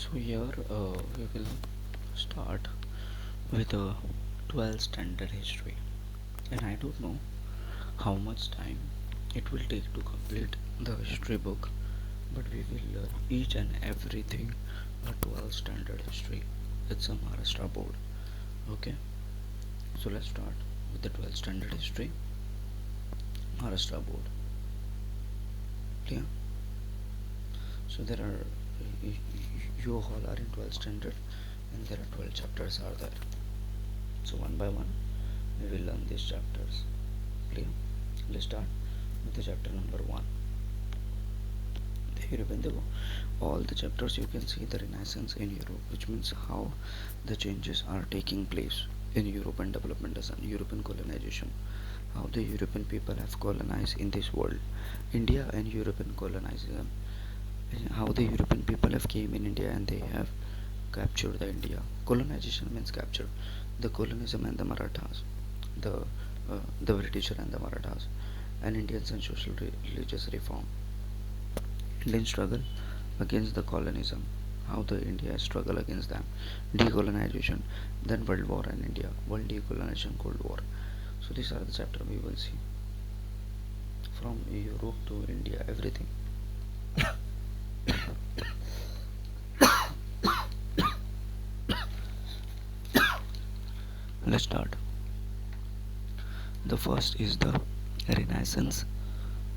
So here we will start with a 12th standard history, and I don't know how much time it will take to complete the history book, but we will learn each and everything a 12th standard history. It's a Maharashtra board. Okay, so let's start with the 12th standard history Maharashtra board. Clear? So there are you all are in 12th standard, and there are 12 chapters are there. So one by one we will learn these chapters. Clear? Let's start with the chapter number 1. The European Devo. All the chapters you can see the Renaissance in Europe, which means how the changes are taking place in European development as European colonization, how the European people have colonized in this world, India and European colonization, how the European people have came in India and they have captured the India. Colonization means capture. The colonism and the Marathas, the British and the Marathas, and Indians and social religious reform. Indian struggle against the colonism, how the India struggle against them, decolonization, then World War and India, World decolonization, Cold War. So these are the chapter we will see from Europe to India, everything. Let's start. The first is the Renaissance,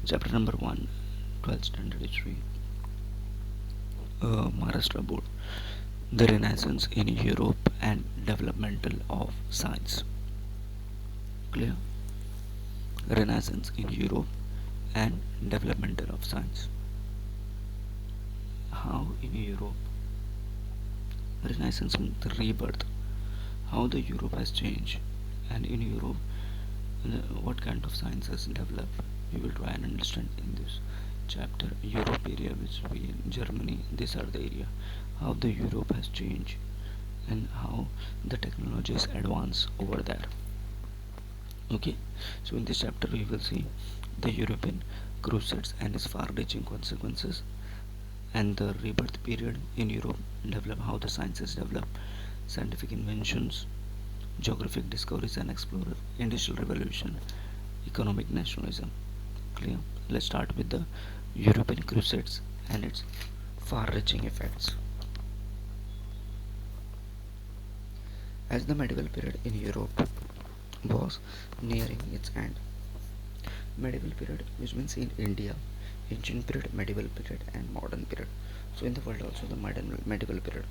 chapter number 1, 12th standard history, Maharashtra board. The Renaissance in Europe and developmental of science. Clear? Renaissance in Europe and developmental of science. How in Europe Renaissance means the rebirth, how the Europe has changed, and in Europe what kind of sciences develop. We will try and understand in this chapter. Europe area, which will be in Germany, these are the area, how the Europe has changed and how the technologies advance over there. Okay, so in this chapter we will see the European crusades and its far-reaching consequences, and the rebirth period in Europe develop, how the sciences develop, scientific inventions, geographic discoveries and explorer, industrial revolution, economic nationalism. Clear? Let's start with the European crusades and its far-reaching effects. As the medieval period in Europe was nearing its end, medieval period, which means in India, ancient period, medieval period, and modern period. So in the world also the medieval period.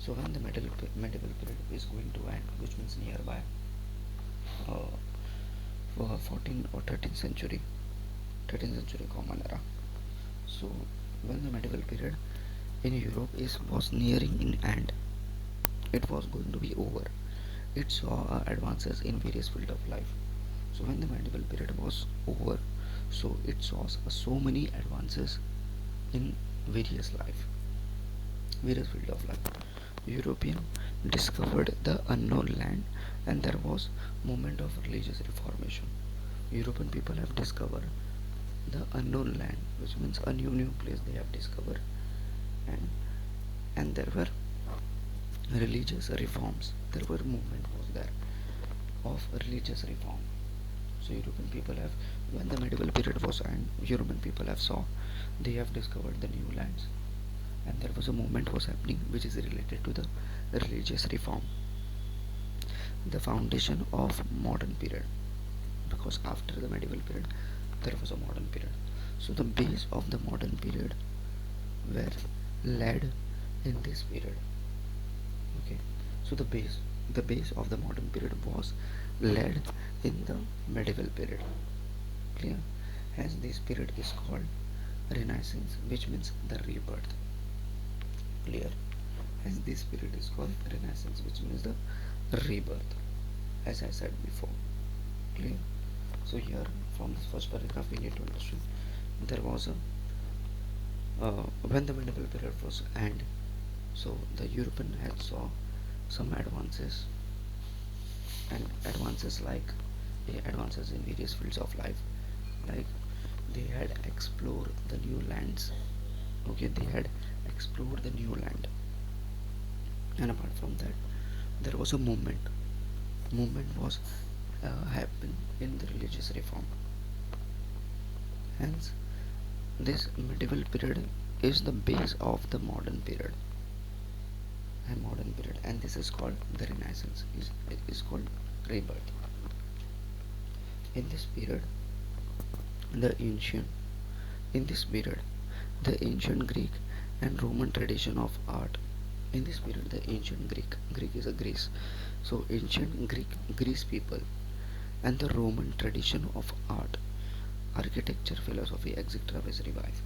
So when the medieval period is going to end, which means nearby uh, for 14th or 13th century common era. So when the medieval period in Europe was nearing in end, it was going to be over. It saw advances in various fields of life. So when the medieval period was over, so it saw so many advances in various fields of life. European discovered the unknown land, and there was movement of religious reformation. European people have discovered the unknown land, which means a new place they have discovered, and there were religious reforms. There were movement was there of religious reform. So European people have, when the medieval period was end, European people have saw they have discovered the new lands, and there was a movement was happening which is related to the religious reform. The foundation of modern period, because after the medieval period there was a modern period. So the base of the modern period were led in this period. Okay, so the base of the modern period was led in the medieval period. Clear? Hence this period is called Renaissance, which means the rebirth. Clear? Hence this period is called Renaissance, which means the rebirth, as I said before. Clear? So here from this first paragraph we need to understand there was a when the medieval period was end, so the European had saw some advances, and advances like the advances in various fields of life, like they had explored the new lands. Okay, they had explored the new land. And apart from that, there was a movement was happened in the religious reform. Hence, this medieval period is the base of the modern period, and this is called the Renaissance. Is called rebirth. In this period, the ancient in this period, the ancient Greek and Roman tradition of art. In this period, the ancient Greek is a Greece, so ancient Greece people and the Roman tradition of art, architecture, philosophy, etc. was revived.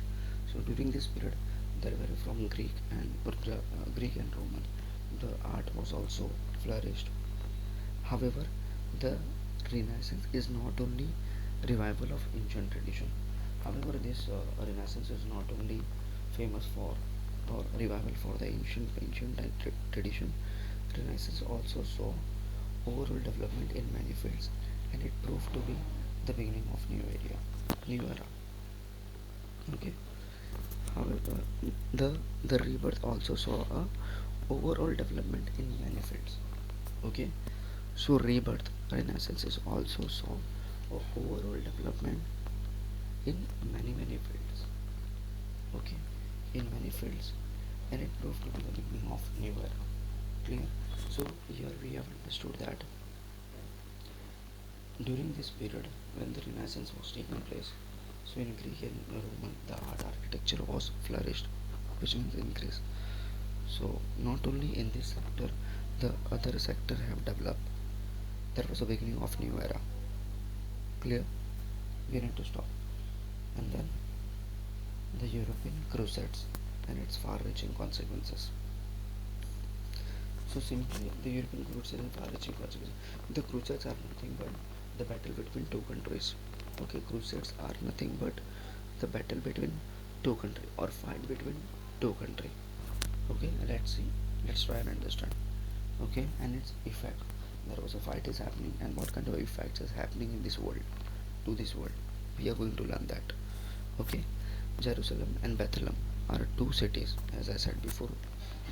So during this period, there were from Greek and Roman, the art was also flourished. However, the Renaissance is not only revival of ancient tradition. However, this Renaissance is not only famous for or revival for the ancient tradition. Renaissance also saw overall development in many fields, and it proved to be the beginning of new era. Okay. However, the rebirth also saw a overall development in many fields. Okay. So rebirth Renaissance is also saw a overall development in many fields. Okay, in many fields, and it proved to be the beginning of new era. Clear. So here we have understood that during this period when the Renaissance was taking place, so in Greek and Roman, the art architecture was flourished, which means increase. So not only in this sector, the other sector have developed. That was the beginning of new era. Clear? We need to stop. And then the European Crusades and its far-reaching consequences. So simply, the European Crusades and far-reaching consequences. The Crusades are nothing but the battle between two countries. Okay, Crusades are nothing but the battle between two countries or fight between two countries. Okay, let's see. Let's try and understand. Okay, and its effect. There was a fight is happening, and what kind of effects is happening in this world, to this world. We are going to learn that. Okay, Jerusalem and Bethlehem are two cities, as I said before.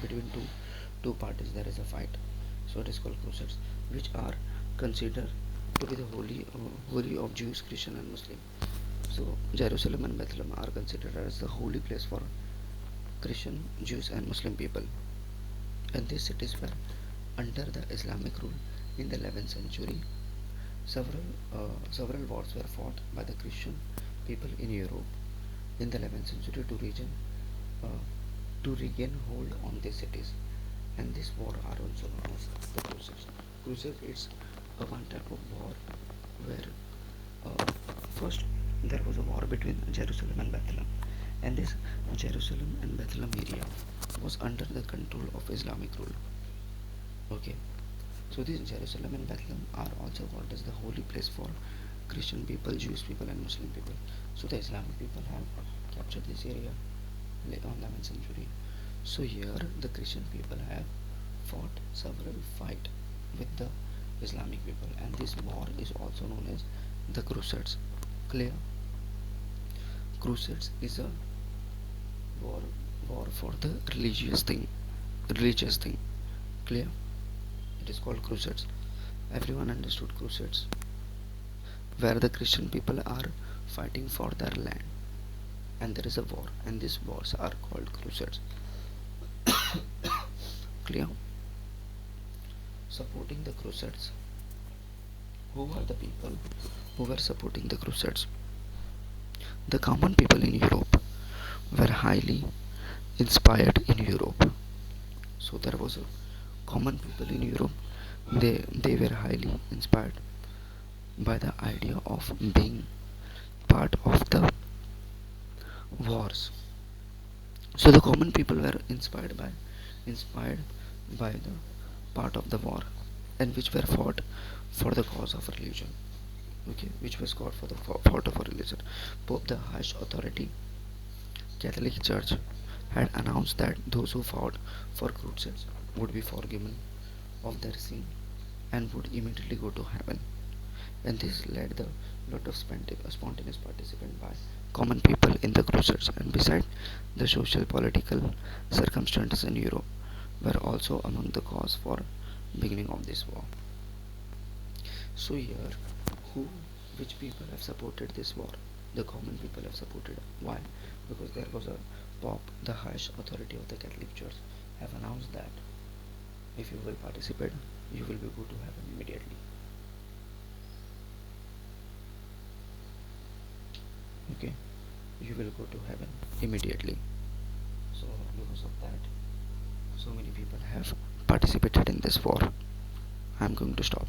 Between two parties, there is a fight. So it is called Crusades, which are considered to be the holy of Jews, Christian, and Muslim. So Jerusalem and Bethlehem are considered as the holy place for Christian, Jews, and Muslim people. And these cities were under the Islamic rule in the 11th century. Several wars were fought by the Christian people in Europe in the 11th century uh, to regain hold on these cities, and this war are also known as the Crusades. Crusade is a one type of war where first there was a war between Jerusalem and Bethlehem, and this Jerusalem and Bethlehem area was under the control of Islamic rule. Okay, so these Jerusalem and Bethlehem are also called as the holy place for Christian people, Jewish people, and Muslim people. So the Islamic people have captured this area on 11th century. So here the Christian people have fought several fight with the Islamic people, and this war is also known as the Crusades. Clear? Crusades is a war war for the religious thing. Clear? It is called Crusades. Everyone understood Crusades, where the Christian people are fighting for their land, and there is a war, and these wars are called Crusades. Clear? Supporting the Crusades. Who are the people who were supporting the Crusades? The common people in Europe were highly inspired in Europe. So there was a common people in Europe. They were highly inspired by the idea of being part of the wars. So the common people were inspired by the part of the war, and which were fought for the cause of religion. Okay, which was fought for the fought of a religion. Pope, the highest authority, Catholic Church, had announced that those who fought for crusades would be forgiven of their sin and would immediately go to heaven. And this led the lot of spontaneous participation by common people in the crusades. And besides the social political circumstances in Europe, were also among the cause for beginning of this war. So here, who, which people have supported this war? The common people have supported. Why? Because there was a Pope, the highest authority of the Catholic Church, have announced that if you will participate, you will be go to heaven immediately. Okay, you will go to heaven immediately. So because of that, so many people have participated in this war. I'm going to stop.